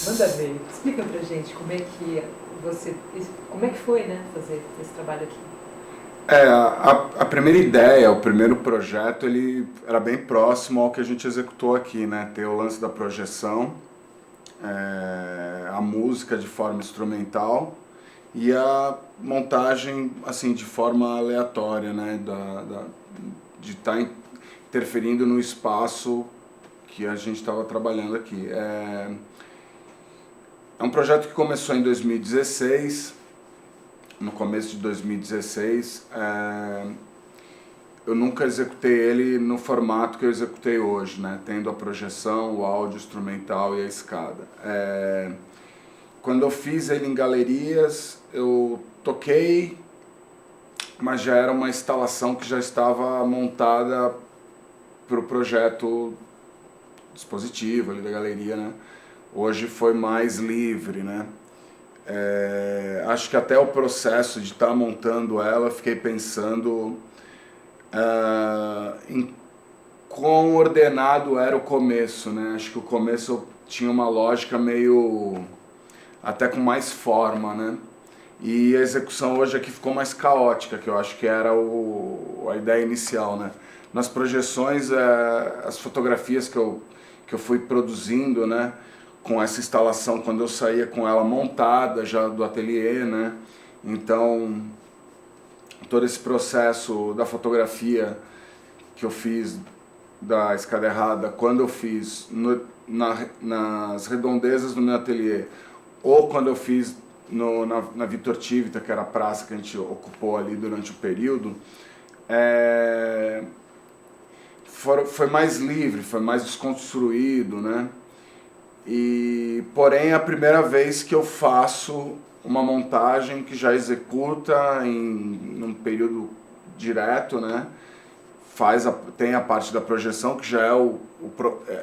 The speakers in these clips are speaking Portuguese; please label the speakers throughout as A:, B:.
A: Manda ver. Explica pra gente como é que foi, né, fazer esse trabalho aqui.
B: A primeira ideia, o primeiro projeto, ele era bem próximo ao que a gente executou aqui, né? Ter o lance da projeção, a música de forma instrumental e a montagem, assim, de forma aleatória, né? De estar interferindo no espaço que a gente estava trabalhando aqui. É um projeto que começou em 2016. No começo de 2016, eu nunca executei ele no formato que eu executei hoje, né? Tendo a projeção, o áudio instrumental e a escada. Quando eu fiz ele em galerias, eu toquei, mas já era uma instalação que já estava montada para o projeto dispositivo ali da galeria, né? Hoje foi mais livre, né? Acho que até o processo de estar montando ela, eu fiquei pensando em quão ordenado era o começo, né? Acho que o começo tinha uma lógica meio até com mais forma, né? E a execução hoje aqui ficou mais caótica, que eu acho que era a ideia inicial, né? Nas projeções, as fotografias que eu fui produzindo, né? Com essa instalação, quando eu saía com ela montada já do ateliê, né? Então, todo esse processo da fotografia que eu fiz da escada errada, quando eu fiz nas redondezas do meu ateliê, ou quando eu fiz na Vitor Tivita, que era a praça que a gente ocupou ali durante o período, foi mais livre, foi mais desconstruído, né? Porém, é a primeira vez que eu faço uma montagem que já executa num período direto, né? Tem a parte da projeção, que já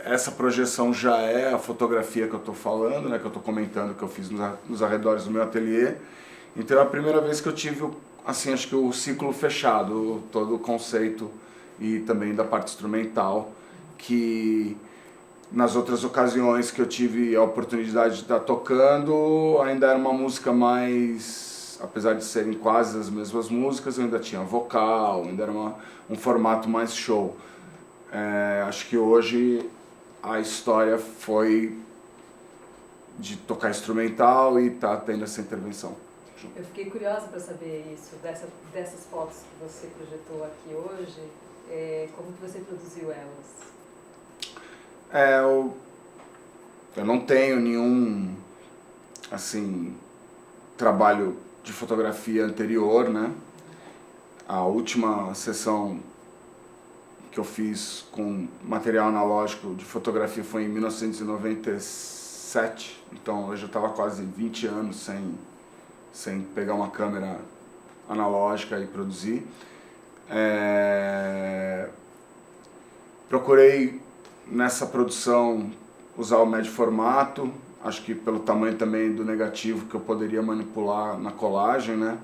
B: essa projeção já é a fotografia que eu estou falando, né? Que eu estou comentando, que eu fiz nos arredores do meu ateliê. Então é a primeira vez que eu tive, assim, acho que o ciclo fechado, todo o conceito e também da parte instrumental, que nas outras ocasiões que eu tive a oportunidade de estar tocando, ainda era uma música mais, apesar de serem quase as mesmas músicas, eu ainda tinha vocal, ainda era um formato mais show. Acho que hoje a história foi de tocar instrumental e tá tendo essa intervenção.
A: Eu fiquei curiosa para saber isso, dessas fotos que você projetou aqui hoje, como que você produziu elas?
B: Eu não tenho nenhum, assim, trabalho de fotografia anterior, né? A última sessão que eu fiz com material analógico de fotografia foi em 1997, então eu já estava quase 20 anos sem pegar uma câmera analógica e produzir. Procurei nessa produção usar o médio formato, acho que pelo tamanho também do negativo que eu poderia manipular na colagem, né?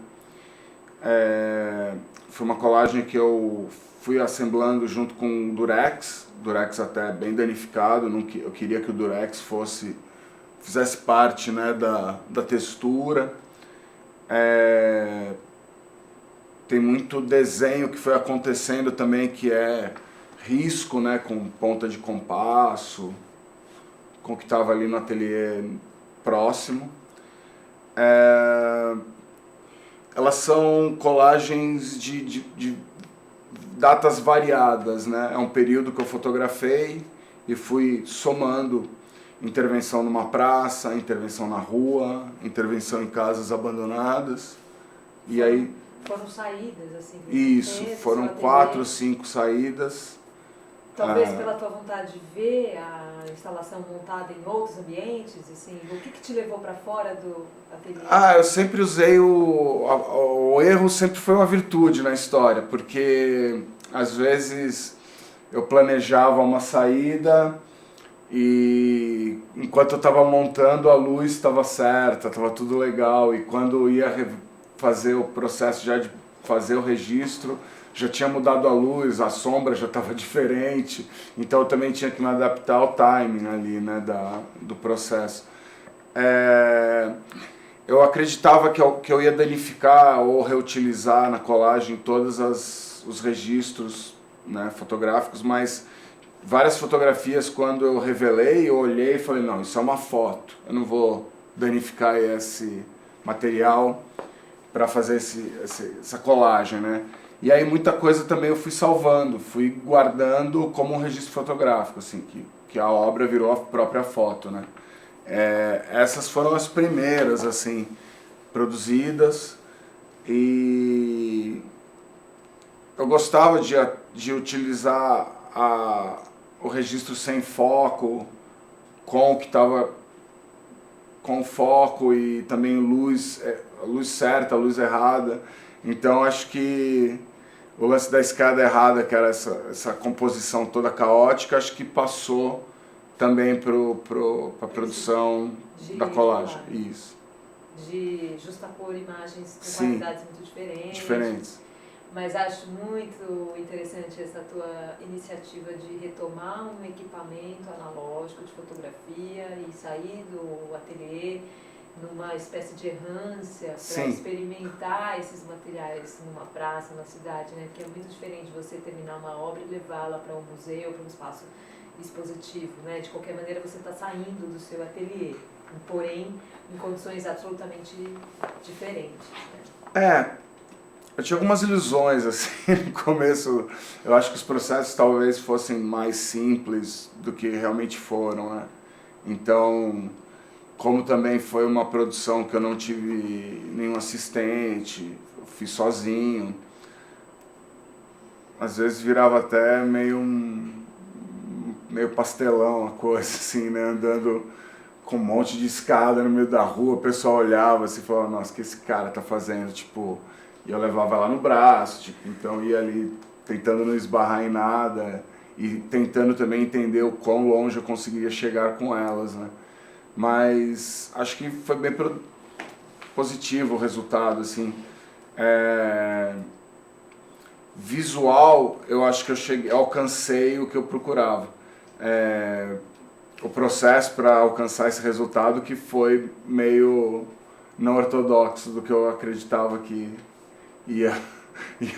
B: Foi uma colagem que eu fui assemblando junto com o Durex até bem danificado, eu queria que o Durex fizesse parte, né, da textura. Tem muito desenho que foi acontecendo também, que é risco, né, com ponta de compasso, com o que estava ali no ateliê próximo. Elas são colagens de datas variadas, né? É um período que eu fotografei e fui somando intervenção numa praça, intervenção na rua, intervenção em casas abandonadas. E aí
A: foram saídas, assim?
B: Isso, foram 4 ou 5 saídas.
A: Talvez pela tua vontade de ver a instalação montada em outros ambientes, assim, o que te levou para fora do ateliê?
B: Eu sempre usei o erro sempre foi uma virtude na história, porque às vezes eu planejava uma saída e enquanto eu estava montando a luz estava certa, estava tudo legal, e quando eu ia fazer o processo já de fazer o registro, já tinha mudado a luz, a sombra já estava diferente, então eu também tinha que me adaptar ao timing ali, né, do processo. Eu acreditava que eu ia danificar ou reutilizar na colagem todos os registros, né, fotográficos, mas várias fotografias, quando eu revelei, eu olhei e falei, não, isso é uma foto, eu não vou danificar esse material para fazer essa colagem, né? E aí muita coisa também eu fui salvando, fui guardando como um registro fotográfico, assim, que a obra virou a própria foto, né? Essas foram as primeiras, assim, produzidas, e eu gostava de utilizar o registro sem foco, com o que estava com foco e também luz, a luz certa, a luz errada. Então acho que o lance da escada errada, que era essa composição toda caótica, acho que passou também para a produção da colagem. Isso.
A: De justapor imagens com
B: Sim,
A: qualidades muito
B: diferentes.
A: Mas acho muito interessante essa tua iniciativa de retomar um equipamento analógico de fotografia e sair do ateliê numa espécie de errância para experimentar esses materiais numa praça, numa cidade, né? Porque é muito diferente você terminar uma obra e levá-la para um museu, para um espaço expositivo, né? De qualquer maneira você está saindo do seu ateliê, porém em condições absolutamente diferentes, né?
B: Eu tinha algumas ilusões, assim, no começo. Eu acho que os processos talvez fossem mais simples do que realmente foram, né? Então, como também foi uma produção que eu não tive nenhum assistente, eu fiz sozinho, às vezes virava até meio pastelão a coisa, assim, né? Andando com um monte de escada no meio da rua, o pessoal olhava assim e falava, nossa, o que esse cara tá fazendo? Tipo, e eu levava lá no braço, tipo, então ia ali tentando não esbarrar em nada e tentando também entender o quão longe eu conseguiria chegar com elas, né? Mas acho que foi bem positivo o resultado, assim. Visual, eu acho que alcancei o que eu procurava. O processo para alcançar esse resultado que foi meio não ortodoxo do que eu acreditava que ia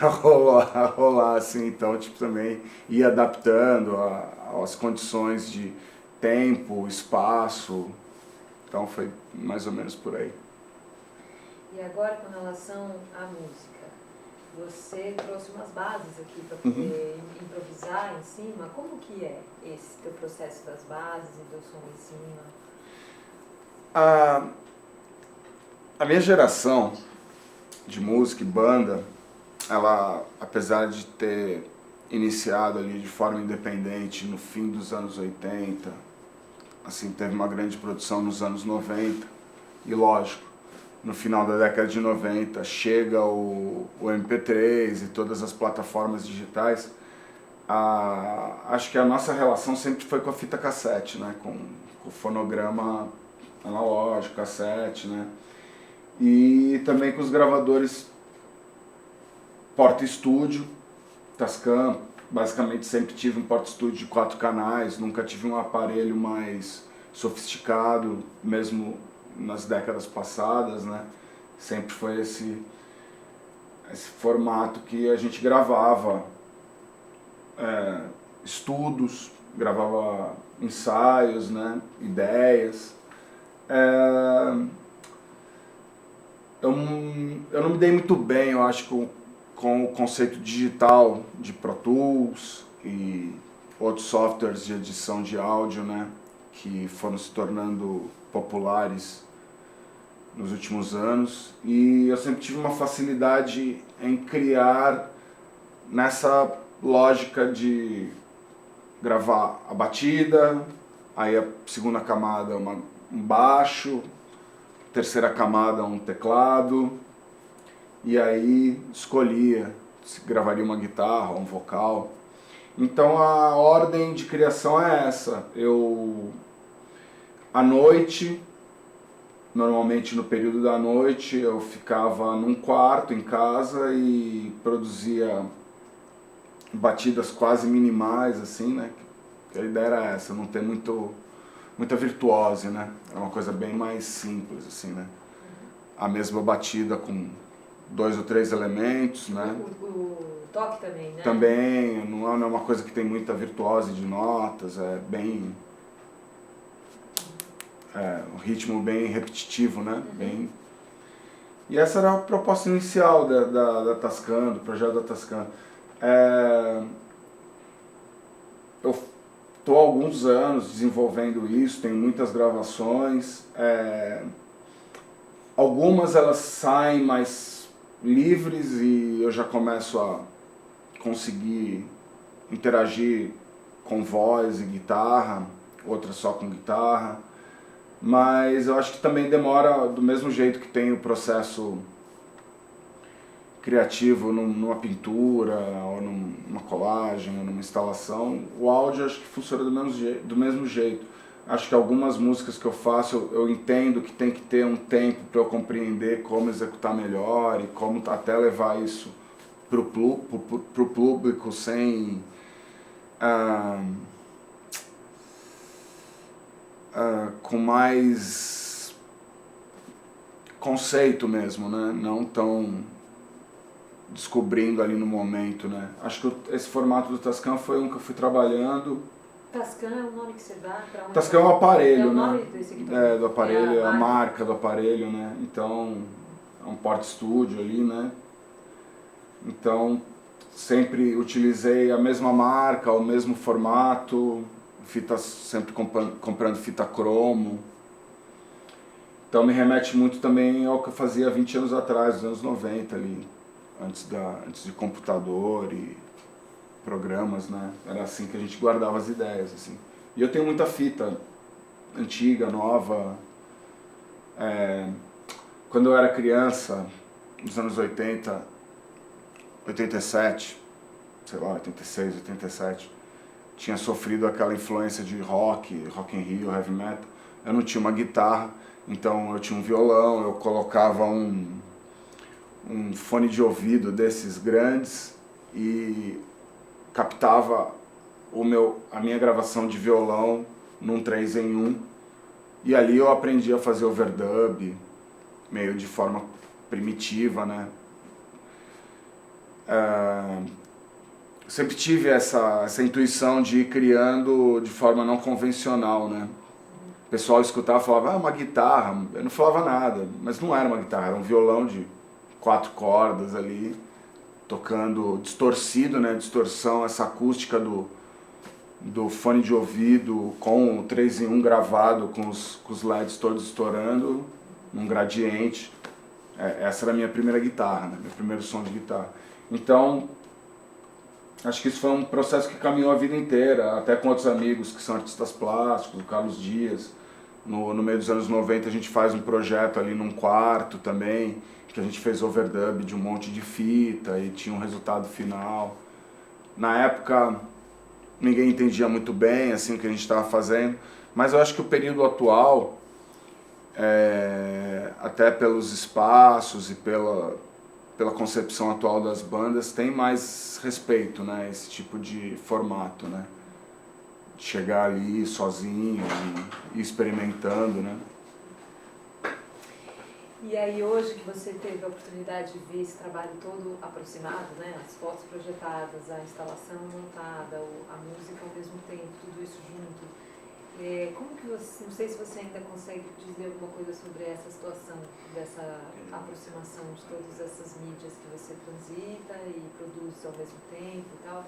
B: rolar assim, então tipo também ia adaptando às condições de tempo, espaço, então foi mais ou menos por aí.
A: E agora com relação à música, você trouxe umas bases aqui para poder improvisar em cima. Como que é esse teu processo das bases e do som em cima?
B: A minha geração de música e banda, ela, apesar de ter iniciado ali de forma independente no fim dos anos 80, assim, teve uma grande produção nos anos 90, e lógico, no final da década de 90 chega o MP3 e todas as plataformas digitais. Acho que a nossa relação sempre foi com a fita cassete, né? Com o fonograma analógico, cassete, né? E também com os gravadores porta-estúdio, Tascam. Basicamente sempre tive um porta-estúdio de 4 canais, nunca tive um aparelho mais sofisticado, mesmo nas décadas passadas, né? Sempre foi esse formato que a gente gravava estudos, gravava ensaios, né? Ideias. Eu não me dei muito bem, eu acho, com o conceito digital de Pro Tools e outros softwares de edição de áudio, né? Que foram se tornando populares nos últimos anos, e eu sempre tive uma facilidade em criar nessa lógica de gravar a batida, aí a segunda camada um baixo, terceira camada um teclado, e aí escolhia se gravaria uma guitarra ou um vocal. Então a ordem de criação é essa. Eu, à noite, normalmente no período da noite, eu ficava num quarto em casa e produzia batidas quase minimais, assim, né? A ideia era essa, não ter muita virtuose, né? É uma coisa bem mais simples, assim, né? A mesma batida com 2 ou 3 elementos, né?
A: O toque também, né?
B: Também, não é uma coisa que tem muita virtuose de notas, é bem... um ritmo bem repetitivo, né? Bem... E essa era a proposta inicial da Tascam, do projeto da Tascam. Eu estou há alguns anos desenvolvendo isso, tenho muitas gravações. Algumas elas saem mais livres e eu já começo a conseguir interagir com voz e guitarra, outras só com guitarra. Mas eu acho que também demora, do mesmo jeito que tem o processo criativo numa pintura, ou numa colagem, ou numa instalação, o áudio acho que funciona do mesmo jeito. Acho que algumas músicas que eu faço, eu entendo que tem que ter um tempo para eu compreender como executar melhor e como até levar isso pro público sem... com mais conceito mesmo, né? Não tão descobrindo ali no momento, né? Acho que esse formato do Tascam foi um que eu fui trabalhando.
A: Tascam é o nome que você dá para onde?
B: Tascam é um aparelho,
A: é o nome
B: né?
A: Desse equipamento.
B: Do aparelho,
A: É
B: a marca do aparelho, né? Então, é um porta-estúdio ali, né? Então, sempre utilizei a mesma marca, o mesmo formato, sempre comprando fita cromo. Então me remete muito também ao que eu fazia 20 anos atrás, nos anos 90 ali, antes de computador e programas, né? Era assim que a gente guardava as ideias, assim. E eu tenho muita fita antiga, nova. Quando eu era criança, nos anos 80, 87, sei lá, 86, 87, tinha sofrido aquela influência de rock and roll, heavy metal. Eu não tinha uma guitarra, então eu tinha um violão, eu colocava um fone de ouvido desses grandes e captava a minha gravação de violão num 3 em 1. E ali eu aprendi a fazer overdub, meio de forma primitiva, né? Sempre tive essa intuição de ir criando de forma não convencional, né? O pessoal escutava e falava, uma guitarra. Eu não falava nada, mas não era uma guitarra, era um violão de 4 cordas ali, tocando distorcido, né? Distorção, essa acústica do fone de ouvido com o 3 em 1 gravado, com os LEDs todos estourando, num gradiente. Essa era a minha primeira guitarra, né? Meu primeiro som de guitarra. Então, acho que isso foi um processo que caminhou a vida inteira, até com outros amigos que são artistas plásticos, o Carlos Dias. No meio dos anos 90 a gente faz um projeto ali num quarto também, que a gente fez overdub de um monte de fita e tinha um resultado final. Na época ninguém entendia muito bem assim, o que a gente estava fazendo, mas eu acho que o período atual, até pelos espaços e pela concepção atual das bandas, tem mais respeito, né, esse tipo de formato, né, de chegar ali sozinho e experimentando, né.
A: E aí hoje que você teve a oportunidade de ver esse trabalho todo aproximado, né, as fotos projetadas, a instalação montada, a música ao mesmo tempo, tudo isso junto, como que você, não sei se você ainda consegue dizer alguma coisa sobre essa situação, dessa aproximação de todas essas mídias que você transita e produz ao mesmo tempo e tal.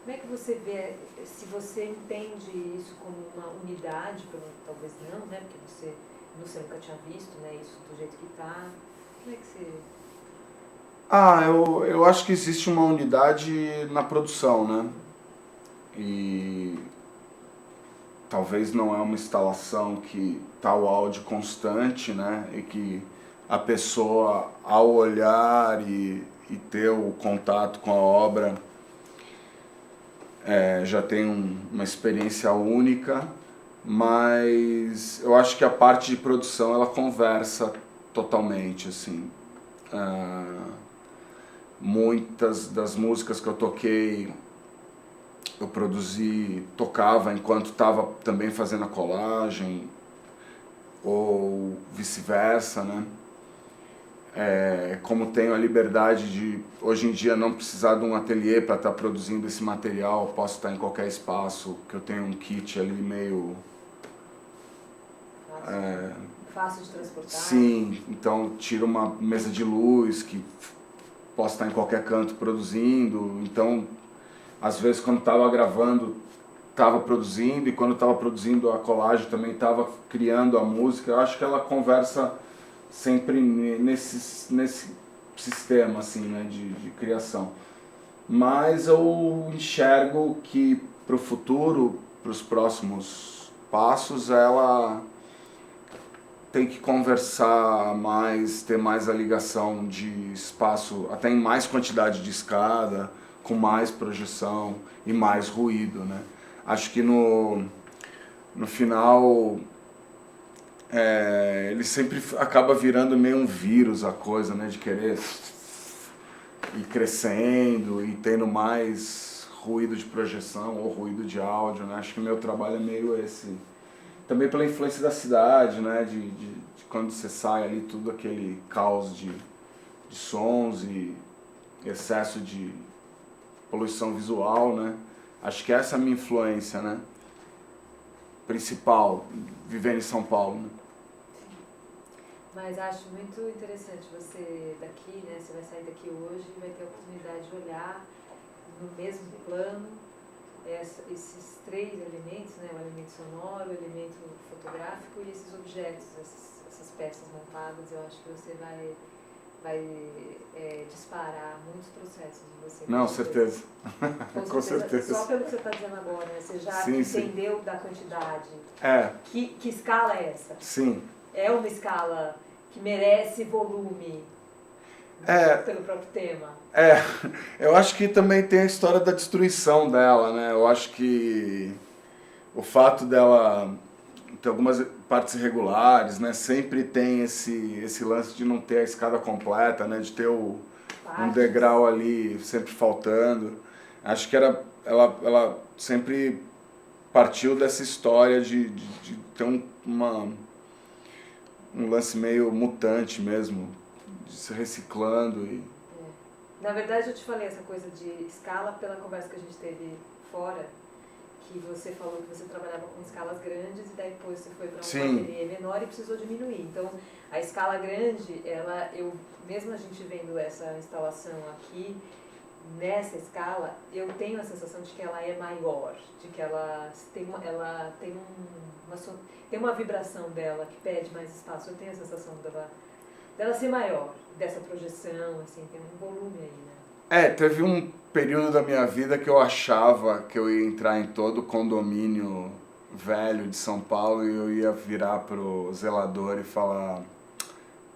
A: Como é que você vê, se você entende isso como uma unidade, talvez não, né, porque você nunca tinha visto, né, isso do jeito que está, como é que você...
B: Eu acho que existe uma unidade na produção, né, e talvez não é uma instalação que está o áudio constante, né, e que a pessoa, ao olhar e ter o contato com a obra, já tem uma experiência única, mas eu acho que a parte de produção ela conversa totalmente, assim. Muitas das músicas que eu toquei eu produzi, tocava enquanto estava também fazendo a colagem, ou vice-versa, né? Como tenho a liberdade de, hoje em dia, não precisar de um ateliê para estar produzindo esse material, posso estar em qualquer espaço, que eu tenho um kit ali meio...
A: Fácil de transportar.
B: Sim, então tiro uma mesa de luz, que posso estar em qualquer canto produzindo, então, às vezes, quando estava gravando, estava produzindo, e quando estava produzindo a colagem também estava criando a música. Eu acho que ela conversa sempre nesse sistema assim, né, de criação. Mas eu enxergo que para o futuro, para os próximos passos, ela tem que conversar mais, ter mais a ligação de espaço, até em mais quantidade de escada, com mais projeção e mais ruído, né? Acho que no final ele sempre acaba virando meio um vírus a coisa, né? De querer ir crescendo e tendo mais ruído de projeção ou ruído de áudio, né? Acho que meu trabalho é meio esse. Também pela influência da cidade, né? De quando você sai ali, tudo aquele caos de sons e excesso de poluição visual, né? Acho que essa é a minha influência, né? Principal, vivendo em São Paulo, né?
A: Mas acho muito interessante você daqui, né? Você vai sair daqui hoje e vai ter a oportunidade de olhar no mesmo plano esses três elementos, né? O elemento sonoro, o elemento fotográfico e esses objetos, essas peças montadas. Eu acho que você vai disparar muitos processos de você.
B: Não, certeza.
A: Com certeza. Só pelo que você está dizendo agora, né? Você já entendeu da quantidade. Que escala é essa?
B: Sim.
A: É uma escala que merece volume pelo próprio tema.
B: Eu acho que também tem a história da destruição dela, né? Eu acho que o fato dela ter algumas partes irregulares, né? Sempre tem esse lance de não ter a escada completa, né? De ter um degrau ali sempre faltando. Acho que ela sempre partiu dessa história de ter um lance meio mutante mesmo, de se reciclando e...
A: Na verdade, eu te falei essa coisa de escala pela conversa que a gente teve fora, que você falou que você trabalhava com escalas grandes e daí depois você foi para um ateliê menor e precisou diminuir. Então, a escala grande, mesmo a gente vendo essa instalação aqui, nessa escala, eu tenho a sensação de que ela é maior, de que ela tem uma vibração dela que pede mais espaço. Eu tenho a sensação dela ser maior, dessa projeção, assim, tem um volume aí, né?
B: Teve um período da minha vida que eu achava que eu ia entrar em todo condomínio velho de São Paulo e eu ia virar pro zelador e falar: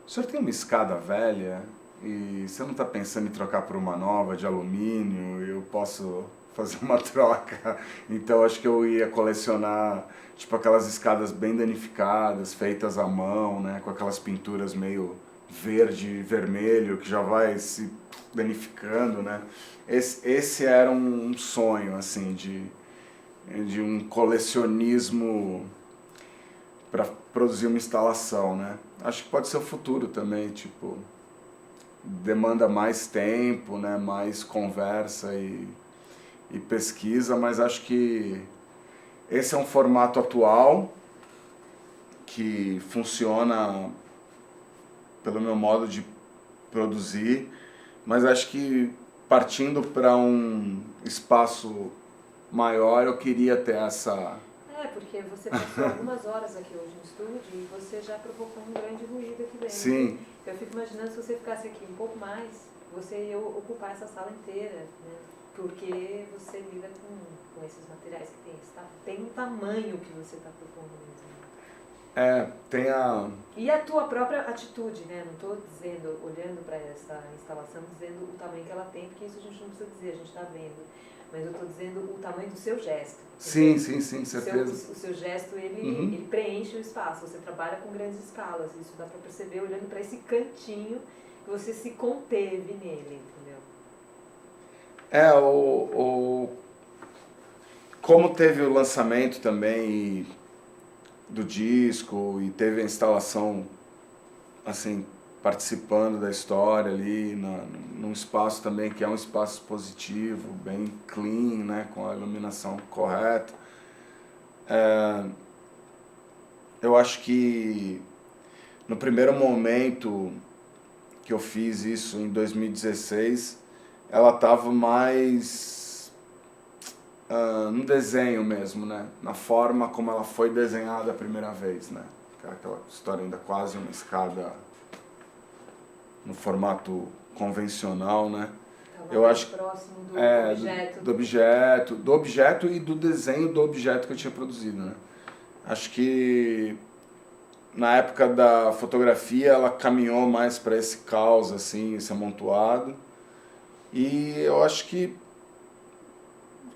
B: o senhor tem uma escada velha? E você não está pensando em trocar por uma nova de alumínio? Eu posso fazer uma troca. Então acho que eu ia colecionar tipo aquelas escadas bem danificadas, feitas à mão, né, com aquelas pinturas meio verde e vermelho que já vai se danificando, né? Esse era um sonho assim de um colecionismo para produzir uma instalação, né? Acho que pode ser o futuro também, tipo, demanda mais tempo, né, mais conversa e pesquisa, mas acho que esse é um formato atual que funciona pelo meu modo de produzir, mas acho que partindo para um espaço maior eu queria ter essa...
A: Porque você passou algumas horas aqui hoje no estúdio e você já provocou um grande ruído aqui dentro.
B: Sim.
A: Eu fico imaginando se você ficasse aqui um pouco mais, você ia ocupar essa sala inteira, né? Porque você lida com esses materiais que tem um tamanho que você está propondo mesmo.
B: Tem a...
A: E a tua própria atitude, né? Não estou dizendo, olhando para essa instalação, dizendo o tamanho que ela tem, porque isso a gente não precisa dizer, a gente está vendo. Mas eu estou dizendo o tamanho do seu gesto.
B: Sim, certeza.
A: O seu gesto, ele preenche o espaço. Você trabalha com grandes escalas. Isso dá para perceber olhando para esse cantinho que você se conteve nele, entendeu?
B: como teve o lançamento também do disco e teve a instalação, assim, participando da história ali, num espaço também que é um espaço positivo, bem clean, né, com a iluminação correta. Eu acho que no primeiro momento que eu fiz isso, em 2016, ela estava mais no desenho mesmo, né, na forma como ela foi desenhada a primeira vez, né, aquela história ainda quase uma escada no formato convencional, né. Eu acho
A: próximo do objeto.
B: do objeto e do desenho do objeto que eu tinha produzido, né. Acho que na época da fotografia ela caminhou mais para esse caos, assim, esse amontoado. E eu acho que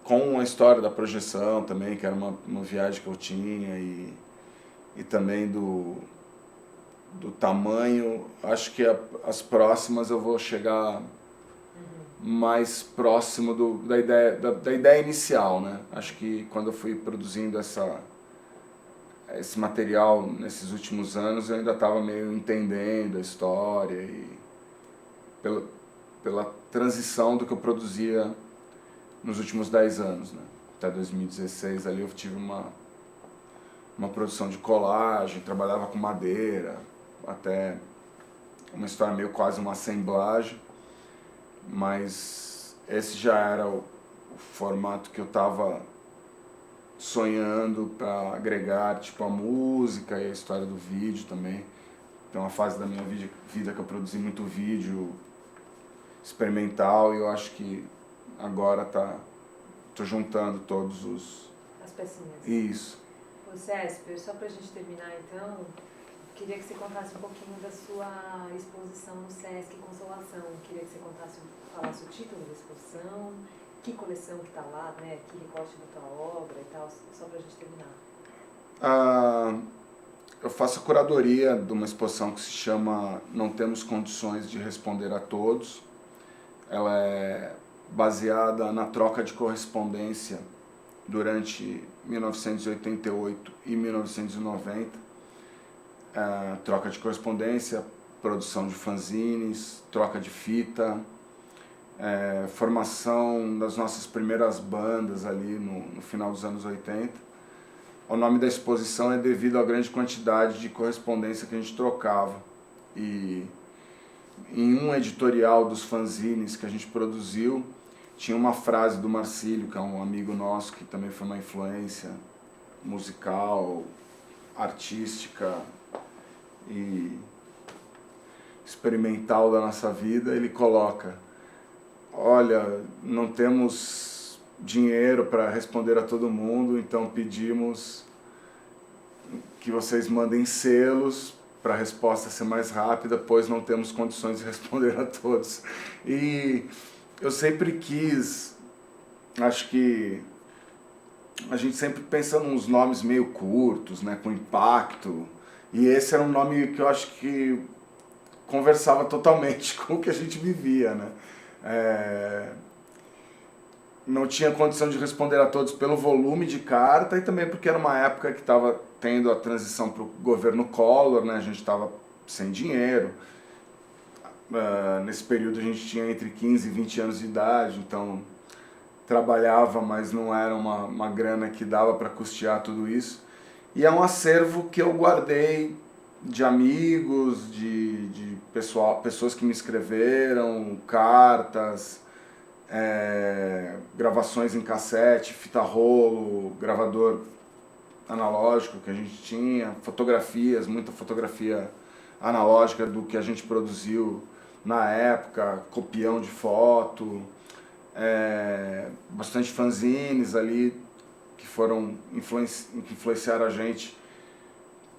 B: com a história da projeção também, que era uma viagem que eu tinha, e também do tamanho, acho que as próximas eu vou chegar mais próximo da ideia inicial, né? Acho que quando eu fui produzindo esse material nesses últimos anos, eu ainda estava meio entendendo a história e pela transição do que eu produzia nos últimos 10 anos, né? Até 2016 ali eu tive uma produção de colagem, trabalhava com madeira, até uma história meio quase uma assemblagem, mas esse já era o formato que eu estava sonhando para agregar, tipo, a música e a história do vídeo também. Tem uma fase da minha vida que eu produzi muito vídeo experimental, e eu acho que agora tô juntando todos
A: as pecinhas.
B: Isso.
A: O Césper, só pra gente terminar então, queria que você contasse um pouquinho da sua exposição no Sesc Consolação. Queria que você falasse o título da exposição, que coleção que está lá, né? Que recorte da tua obra e tal, só pra gente terminar.
B: Eu faço a curadoria de uma exposição que se chama Não Temos Condições de Responder a Todos. Ela é baseada na troca de correspondência durante 1988 e 1990. Troca de correspondência, produção de fanzines, troca de fita, formação das nossas primeiras bandas ali no final dos anos 80. O nome da exposição é devido à grande quantidade de correspondência que a gente trocava. E em um editorial dos fanzines que a gente produziu, tinha uma frase do Marcílio, que é um amigo nosso, que também foi uma influência musical, artística e experimental da nossa vida. Ele coloca: olha, não temos dinheiro para responder a todo mundo, então pedimos que vocês mandem selos para a resposta ser mais rápida, pois não temos condições de responder a todos. E eu sempre quis, acho que a gente sempre pensa nos nomes meio curtos, né, com impacto, e esse era um nome que eu acho que conversava totalmente com o que a gente vivia, né? Não tinha condição de responder a todos pelo volume de carta e também porque era uma época que estava tendo a transição para o governo Collor, né? A gente estava sem dinheiro. Nesse período a gente tinha entre 15 e 20 anos de idade, então trabalhava, mas não era uma grana que dava para custear tudo isso. E é um acervo que eu guardei de amigos, de pessoas que me escreveram, cartas, gravações em cassete, fita rolo, gravador analógico que a gente tinha, fotografias, muita fotografia analógica do que a gente produziu na época, copião de foto, bastante fanzines ali que influenciaram a gente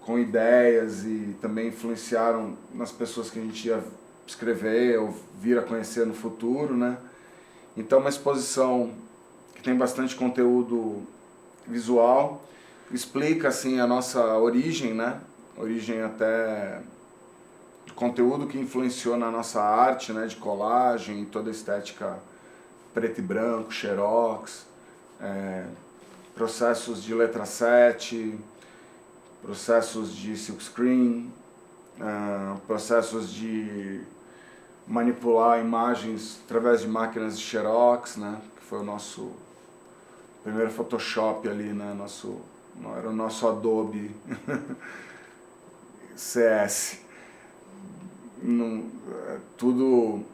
B: com ideias e também influenciaram nas pessoas que a gente ia escrever ou vir a conhecer no futuro, né? Então, uma exposição que tem bastante conteúdo visual, explica assim a nossa origem, né? Origem até do conteúdo que influenciou na nossa arte, né? De colagem, toda a estética preto e branco, xerox, processos de letra 7, processos de silkscreen, processos de manipular imagens através de máquinas de Xerox, né? Que foi o nosso primeiro Photoshop ali, né? Era o nosso Adobe CS. Tudo,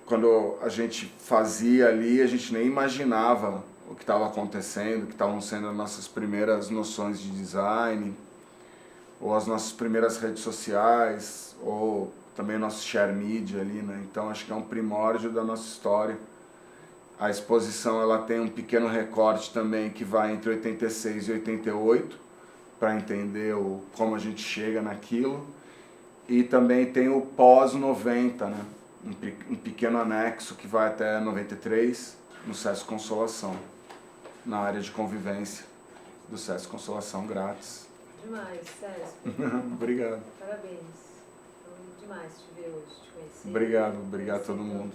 B: quando a gente fazia ali, a gente nem imaginava o que estava acontecendo, o que estavam sendo as nossas primeiras noções de design, ou as nossas primeiras redes sociais, ou também nosso share media ali, né? Então acho que é um primórdio da nossa história. A exposição ela tem um pequeno recorte também que vai entre 86 e 88, para entender como a gente chega naquilo. E também tem o pós-90, né? Um pequeno anexo que vai até 93, no SESC Consolação, na área de convivência do SESC Consolação grátis.
A: Demais, SESC.
B: Obrigado.
A: Parabéns. Foi demais te ver hoje, te conhecer.
B: Obrigado a todo mundo.